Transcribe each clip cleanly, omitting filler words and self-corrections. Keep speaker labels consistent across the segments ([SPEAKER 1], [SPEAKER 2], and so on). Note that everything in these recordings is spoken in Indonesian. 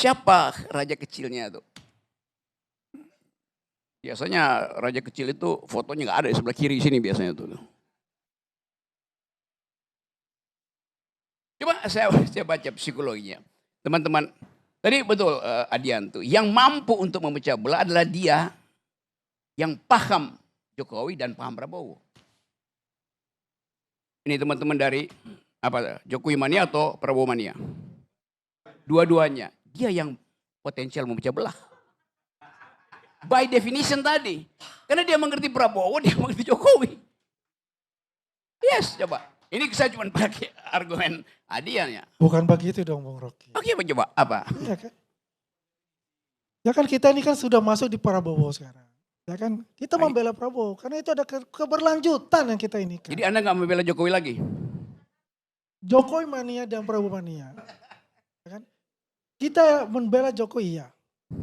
[SPEAKER 1] siapa raja kecilnya tuh? Biasanya raja kecil itu fotonya nggak ada di sebelah kiri sini biasanya tuh. Coba saya baca psikologinya. Teman-teman, tadi betul Adian tuh. Yang mampu untuk memecah belah adalah dia yang paham Jokowi dan paham Prabowo. Ini teman-teman dari apa? Jokowi mania atau Prabowo mania? Dua-duanya. Dia yang potensial memecah belah. By definition tadi. Karena dia mengerti Prabowo, dia mengerti Jokowi. Yes, coba. Ini saya cuma pakai argumen Adian ya.
[SPEAKER 2] Bukan begitu dong Bung Rocky.
[SPEAKER 1] Oke, coba apa?
[SPEAKER 2] Ya kan? Ya kan kita ini kan sudah masuk di Prabowo sekarang. Ya kan? Kita membela Prabowo karena itu ada keberlanjutan yang kita ini kan.
[SPEAKER 1] Jadi Anda nggak membela Jokowi lagi?
[SPEAKER 2] Jokowi mania dan Prabowo mania. Ya kan? Kita membela Jokowi ya.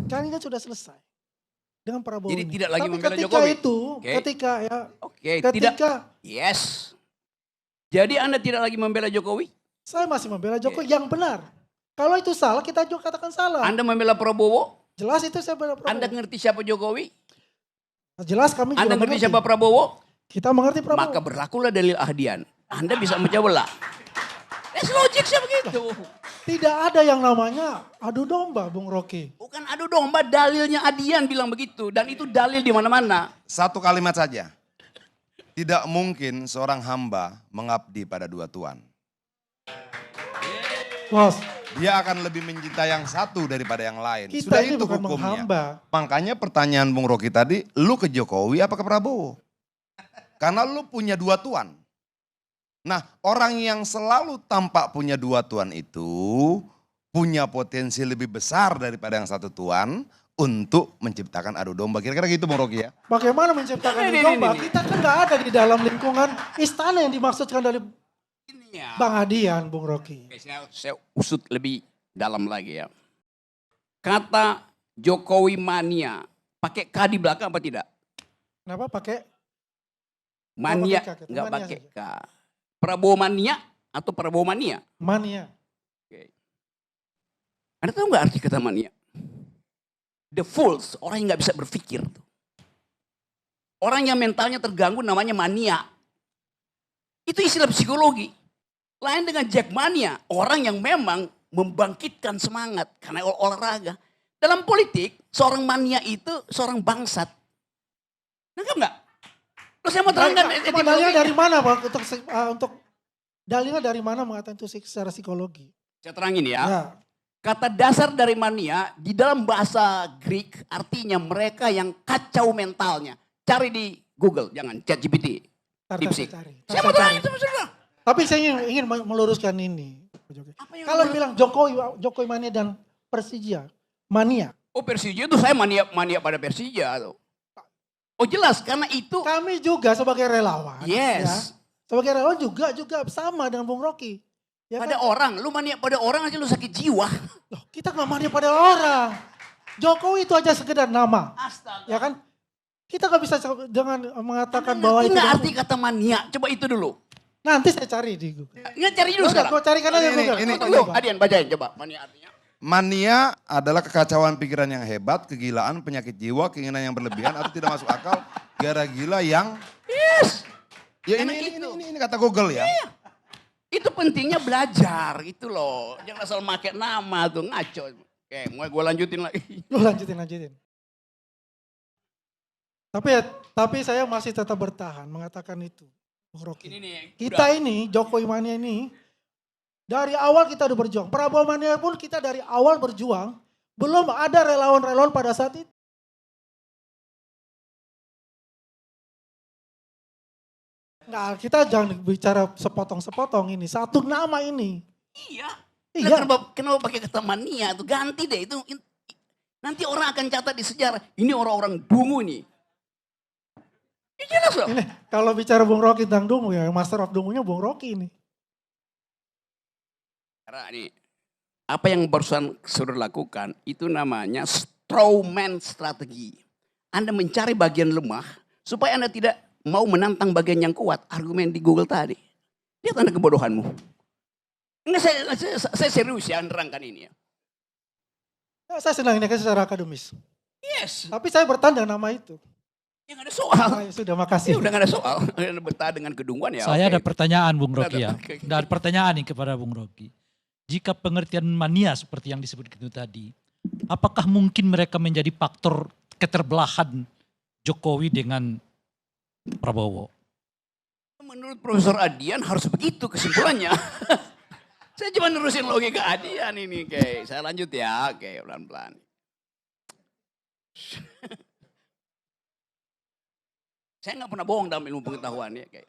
[SPEAKER 2] Kan ini kan sudah selesai. Dengan Prabowo.
[SPEAKER 1] Jadi
[SPEAKER 2] ini.
[SPEAKER 1] tidak lagi
[SPEAKER 2] tapi
[SPEAKER 1] membela
[SPEAKER 2] ketika
[SPEAKER 1] Jokowi?
[SPEAKER 2] Itu,
[SPEAKER 1] Okay.
[SPEAKER 2] ketika ya.
[SPEAKER 1] Oke,
[SPEAKER 2] ketika
[SPEAKER 1] tidak. Yes. Jadi Anda tidak lagi membela Jokowi?
[SPEAKER 2] Saya masih membela Jokowi yang benar. Kalau itu salah, kita juga katakan salah.
[SPEAKER 1] Anda membela Prabowo?
[SPEAKER 2] Jelas itu saya membela Prabowo.
[SPEAKER 1] Anda ngerti siapa Jokowi?
[SPEAKER 2] Jelas kami juga
[SPEAKER 1] Anda ngerti
[SPEAKER 2] mengerti.
[SPEAKER 1] siapa Prabowo?
[SPEAKER 2] Kita mengerti Prabowo.
[SPEAKER 1] Maka berlakulah dalil Ahdian. Anda bisa memecah belah. That's logiknya begitu.
[SPEAKER 2] Tidak ada yang namanya adu domba, Bung Rocky.
[SPEAKER 1] Bukan adu domba, dalilnya Ahdian bilang begitu. Dan itu dalil di mana-mana.
[SPEAKER 3] Satu kalimat saja. Tidak mungkin seorang hamba mengabdi pada dua tuan.
[SPEAKER 2] Bos,
[SPEAKER 3] Dia akan lebih mencintai yang satu daripada yang lain.
[SPEAKER 2] kita
[SPEAKER 3] Sudah
[SPEAKER 2] ini
[SPEAKER 3] itu
[SPEAKER 2] bukan
[SPEAKER 3] hukumnya.
[SPEAKER 2] menghamba.
[SPEAKER 3] Makanya pertanyaan Bung Rocky tadi, lu ke Jokowi apa ke Prabowo? Karena lu punya dua tuan. Nah, orang yang selalu tampak punya dua tuan itu punya potensi lebih besar daripada yang satu tuan untuk menciptakan adu domba. Kira-kira gitu Bung Rocky ya?
[SPEAKER 2] Bagaimana menciptakan adu domba? Kita kan nggak ada di dalam lingkungan istana yang dimaksudkan dari Bang Adian, Bung Rocky.
[SPEAKER 1] Oke, saya usut lebih dalam lagi ya. Kata Jokowi mania, pakai K di belakang apa tidak?
[SPEAKER 2] Kenapa pakai?
[SPEAKER 1] Mania,
[SPEAKER 2] Nggak pakai K,
[SPEAKER 1] nggak
[SPEAKER 2] mania
[SPEAKER 1] pakai
[SPEAKER 2] saja.
[SPEAKER 1] K. Prabowo mania atau Prabowo mania?
[SPEAKER 2] Mania.
[SPEAKER 1] Oke. Anda tahu nggak arti kata mania? The fools, orang yang nggak bisa berpikir. Orang yang mentalnya terganggu namanya mania. Itu istilah psikologi. Lain dengan Jackmania, orang yang memang membangkitkan semangat karena olahraga. Dalam politik, seorang mania itu seorang bangsat. Nangkap nggak? Terus saya mau terangkan.
[SPEAKER 2] Dalilnya dari mana Pak? Untuk dalilnya dari mana mengatakan itu secara psikologi?
[SPEAKER 1] Saya terangin ya.
[SPEAKER 2] Ya.
[SPEAKER 1] Kata dasar dari mania di dalam bahasa Greek artinya mereka yang kacau mentalnya. Cari di Google, jangan ChatGPT. Dipsik. Saya mau terangin itu maksudnya.
[SPEAKER 2] Tapi saya ingin meluruskan ini. Kalau bilang Jokowi mania dan Persija mania.
[SPEAKER 1] Oh Persija itu saya mania pada Persija. Oh jelas karena itu.
[SPEAKER 2] Kami juga sebagai relawan.
[SPEAKER 1] Yes.
[SPEAKER 2] Ya, sebagai relawan juga sama dengan Bung Rocky. Ya
[SPEAKER 1] Pada
[SPEAKER 2] kan?
[SPEAKER 1] orang, lu mania pada orang aja lu sakit jiwa.
[SPEAKER 2] Loh, kita gak mania pada orang. Jokowi itu aja sekedar nama.
[SPEAKER 1] Astaga.
[SPEAKER 2] Ya kan? Kita gak bisa dengan mengatakan bahwa itu.
[SPEAKER 1] Nggak arti kata mania, coba itu dulu.
[SPEAKER 2] Nanti saya cari di Google.
[SPEAKER 1] Nggak cari dulu sekarang.
[SPEAKER 2] Gue carikan aja Google.
[SPEAKER 3] ini,
[SPEAKER 1] Tunggu, Adian bacain coba mania artinya.
[SPEAKER 3] Mania adalah kekacauan pikiran yang hebat, kegilaan, penyakit jiwa, keinginan yang berlebihan atau tidak masuk akal, gara gila yang...
[SPEAKER 1] Yes.
[SPEAKER 3] Ya
[SPEAKER 1] Karena
[SPEAKER 3] ini kata Google ya.
[SPEAKER 1] Iya. Itu pentingnya belajar gitu loh. Jangan asal pakai nama tuh ngaco. Oke, mau gue lanjutin lagi.
[SPEAKER 2] Lu lanjutin. Tapi saya masih tetap bertahan mengatakan itu. Bung Rocky.
[SPEAKER 1] Ini nih.
[SPEAKER 2] Kita ini, Jokowi mania ini, dari awal kita udah berjuang. Prabowo mania pun kita dari awal berjuang. Belum ada relawan-relawan pada saat itu. Nah, kita jangan bicara sepotong-sepotong ini. Satu nama ini.
[SPEAKER 1] Iya.
[SPEAKER 2] Iya.
[SPEAKER 1] Kenapa pakai kata mania tuh ganti deh itu. Nanti orang akan catat di sejarah. Ini orang-orang dungu nih. Ya jelas loh.
[SPEAKER 2] Ini kalau bicara Bung Rocky tentang dungu ya, master of dungunya Bung Rocky ini.
[SPEAKER 1] Karena ini, apa yang barusan saudara lakukan itu namanya strawman strategi. Anda mencari bagian lemah supaya Anda tidak mau menantang bagian yang kuat. Argumen di Google tadi. Lihat Anda kebodohanmu. Enggak, saya serius ya nerangkan ini ya.
[SPEAKER 2] Nah, saya senang ini kan secara akademis.
[SPEAKER 1] Yes.
[SPEAKER 2] Tapi saya bertanya nama itu.
[SPEAKER 1] Yang ada soal.
[SPEAKER 2] Ah, ya sudah, makasih.
[SPEAKER 1] Udah gak ada soal. Bertahan dengan kedunguan ya.
[SPEAKER 4] Saya
[SPEAKER 1] oke.
[SPEAKER 4] ada pertanyaan Bung Rocky ya.
[SPEAKER 1] Oke.
[SPEAKER 4] Ada pertanyaan nih kepada Bung Rocky. Jika pengertian mania seperti yang disebut itu tadi, apakah mungkin mereka menjadi faktor keterbelahan Jokowi dengan Prabowo?
[SPEAKER 1] Menurut Profesor Adian harus begitu kesimpulannya. Saya cuma nerusin logika Adian ini. Oke, saya lanjut ya. Oke, pelan-pelan. Saya nggak pernah bohong dalam ilmu pengetahuan ya. Oke.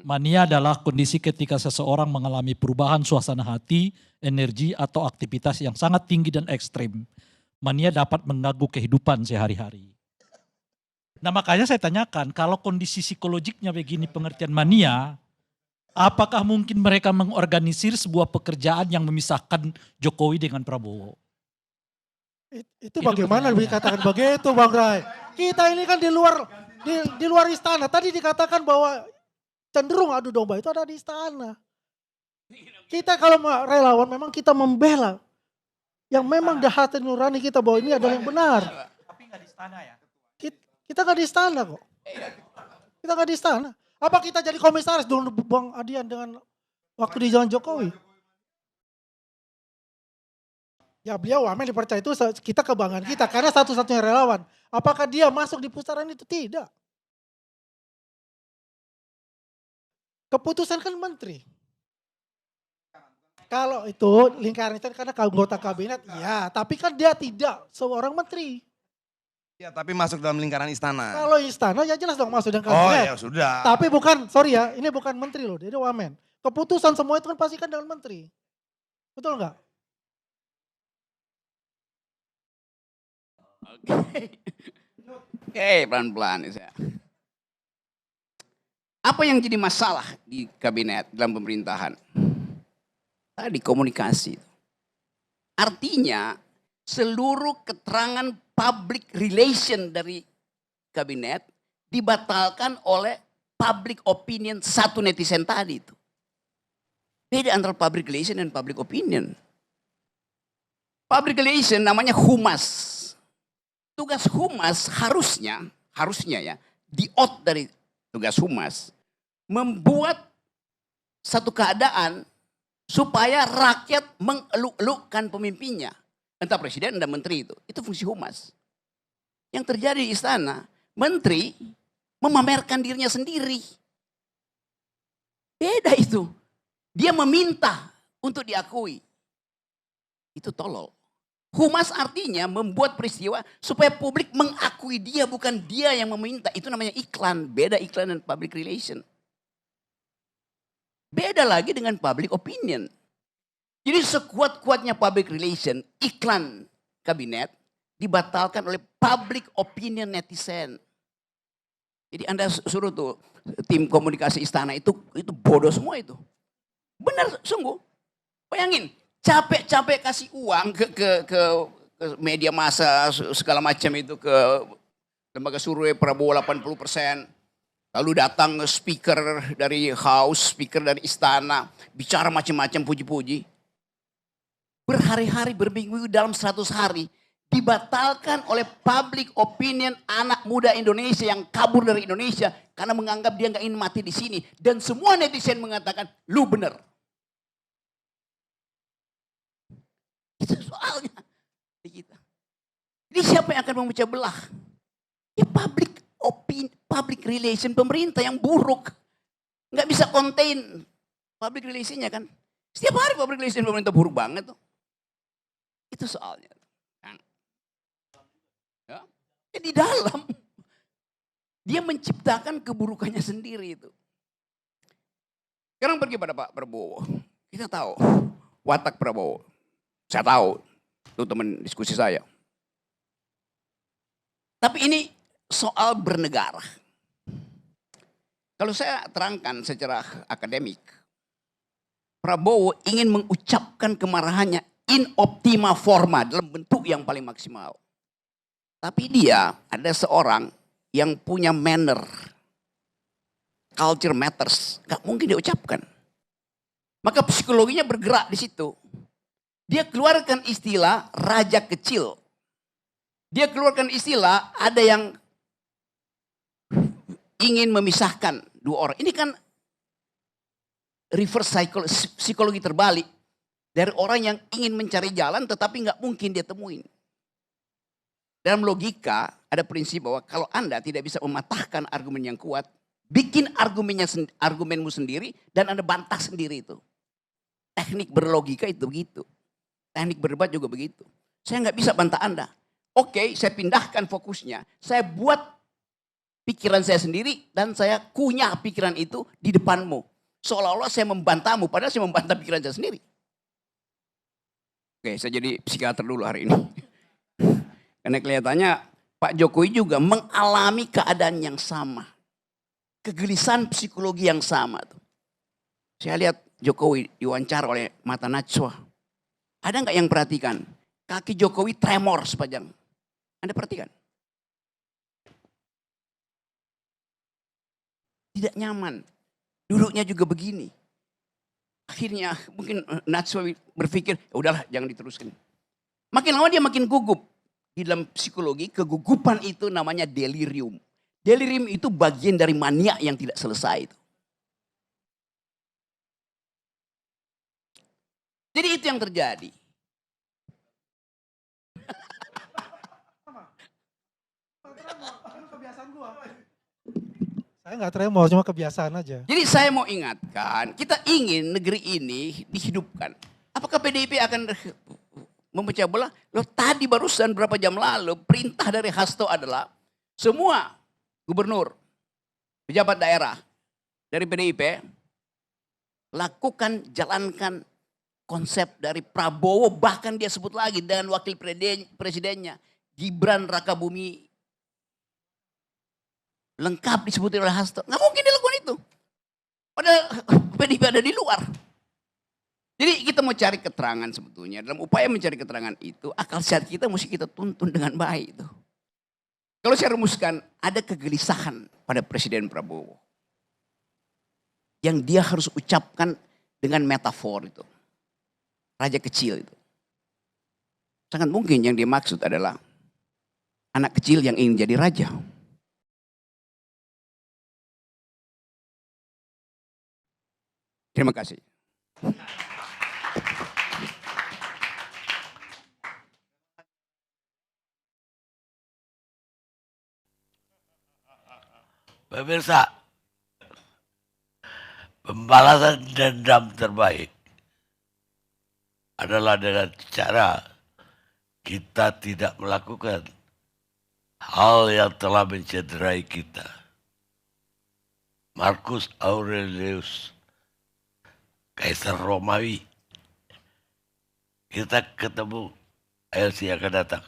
[SPEAKER 4] Mania adalah kondisi ketika seseorang mengalami perubahan suasana hati, energi, atau aktivitas yang sangat tinggi dan ekstrim. Mania dapat mengganggu kehidupan sehari-hari. Nah makanya saya tanyakan, kalau kondisi psikologiknya begini pengertian mania, apakah mungkin mereka mengorganisir sebuah pekerjaan yang memisahkan Jokowi dengan Prabowo?
[SPEAKER 2] Itu bagaimana dikatakan begitu Bang Ray? Kita ini kan di luar istana. Tadi dikatakan bahwa cenderung adu domba itu ada di istana. Kita kalau relawan memang kita membela. Yang memang dah hati nurani kita bahwa ini adalah yang benar.
[SPEAKER 4] Tapi nggak di istana ya?
[SPEAKER 2] Kita nggak di istana kok. Kita nggak di istana. Apa kita jadi komisaris dulu Bang Adian dengan waktu di zaman Jokowi? Ya beliau wamen dipercaya itu kita kebanggaan kita karena satu-satunya relawan. Apakah dia masuk di pusaran itu? Tidak. Keputusan kan menteri. Kalau itu lingkaran itu karena anggota kabinet, ya. Tapi kan dia tidak seorang menteri.
[SPEAKER 3] Ya tapi masuk dalam lingkaran istana.
[SPEAKER 2] Kalau istana ya jelas dong masuk dan
[SPEAKER 3] Oh
[SPEAKER 2] kabinet.
[SPEAKER 3] ya sudah.
[SPEAKER 2] Tapi bukan, sorry ya, ini bukan menteri loh, dia wamen. Keputusan semua itu kan pasti kan dengan menteri. Betul nggak?
[SPEAKER 1] Oke, pelan-pelan ya. Apa yang jadi masalah di kabinet dalam pemerintahan? Tadi komunikasi. Artinya seluruh keterangan public relation dari kabinet dibatalkan oleh public opinion satu netizen tadi itu. Beda antara public relation dan public opinion. Public relation namanya humas. Tugas humas harusnya ya, di-out dari tugas humas, membuat satu keadaan supaya rakyat mengeluk-elukkan pemimpinnya. Entah presiden, entah menteri itu. Itu fungsi humas. Yang terjadi di istana, menteri memamerkan dirinya sendiri. Beda itu. Dia meminta untuk diakui. Itu tolol. Humas artinya membuat peristiwa supaya publik mengakui dia, bukan dia yang meminta. Itu namanya iklan. Beda iklan dan public relation. Beda lagi dengan public opinion. Jadi sekuat-kuatnya public relation, iklan kabinet dibatalkan oleh public opinion netizen. Jadi Anda suruh tuh tim komunikasi istana itu bodoh semua itu. Benar sungguh. Bayangin. Capek-capek kasih uang ke media massa segala macam itu, ke lembaga survei Prabowo 80%. Lalu datang speaker dari House, speaker dari istana, bicara macam-macam puji-puji. Berhari-hari, berminggu dalam 100 hari dibatalkan oleh public opinion anak muda Indonesia yang kabur dari Indonesia karena menganggap dia nggak ingin mati di sini. Dan semua netizen mengatakan, lu bener. Itu soalnya. Jadi siapa yang akan memecah belah? Ya public relation pemerintah yang buruk. Nggak bisa contain public relationnya kan. Setiap hari public relation pemerintah buruk banget tuh. Itu soalnya. Ya, di dalam. Dia menciptakan keburukannya sendiri itu. Sekarang pergi pada Pak Prabowo. Kita tahu watak Prabowo. Saya tahu, itu teman diskusi saya. Tapi ini soal bernegara. Kalau saya terangkan secara akademik, Prabowo ingin mengucapkan kemarahannya in optima forma, dalam bentuk yang paling maksimal. Tapi dia ada seorang yang punya manner, culture matters, gak mungkin dia ucapkan. Maka psikologinya bergerak di situ. Dia keluarkan istilah raja kecil. Dia keluarkan istilah ada yang ingin memisahkan dua orang. Ini kan reverse psikologi terbalik. Dari orang yang ingin mencari jalan tetapi nggak mungkin dia temuin. Dalam logika ada prinsip bahwa kalau Anda tidak bisa mematahkan argumen yang kuat, bikin argumenmu sendiri dan Anda bantah sendiri itu. Teknik berlogika itu begitu. Teknik berdebat juga begitu. Saya nggak bisa bantah Anda. Oke, saya pindahkan fokusnya. Saya buat pikiran saya sendiri dan saya kunyah pikiran itu di depanmu. Seolah-olah saya membantahmu, padahal saya membantah pikiran saya sendiri. Oke, saya jadi psikiater dulu hari ini. Karena kelihatannya Pak Jokowi juga mengalami keadaan yang sama. Kegelisahan psikologi yang sama. Saya lihat Jokowi diwawancara oleh Mata Najwa. Ada nggak yang perhatikan? Kaki Jokowi tremor sepanjang. Anda perhatikan? Tidak nyaman. Duduknya juga begini. Akhirnya mungkin Najwa berpikir, udahlah jangan diteruskan. Makin lama dia makin gugup. Di dalam psikologi, kegugupan itu namanya delirium. Delirium itu bagian dari mania yang tidak selesai itu. Jadi itu yang terjadi.
[SPEAKER 2] Saya nggak tremor, cuma kebiasaan aja.
[SPEAKER 1] Jadi saya mau ingatkan, kita ingin negeri ini dihidupkan. Apakah PDIP akan memecah belah? Loh tadi barusan berapa jam lalu perintah dari Hasto adalah semua gubernur, pejabat daerah dari PDIP lakukan, jalankan konsep dari Prabowo, bahkan dia sebut lagi dengan wakil presidennya Gibran Rakabumi, lengkap disebutin oleh Hasto. Nggak mungkin dilakukan itu. Padahal PDIP ada di luar. Jadi kita mau cari keterangan sebetulnya. Dalam upaya mencari keterangan itu, akal sehat kita mesti kita tuntun dengan baik. Itu. Kalau saya rumuskan, ada kegelisahan pada Presiden Prabowo. Yang dia harus ucapkan dengan metafor itu. Raja kecil itu. Sangat mungkin yang dia maksud adalah anak kecil yang ingin jadi raja. Terima kasih.
[SPEAKER 5] Pemirsa, pembalasan dendam terbaik adalah dengan cara kita tidak melakukan hal yang telah mencederai kita. Marcus Aurelius, Kaisar Romawi. Kita ketemu LC akan datang.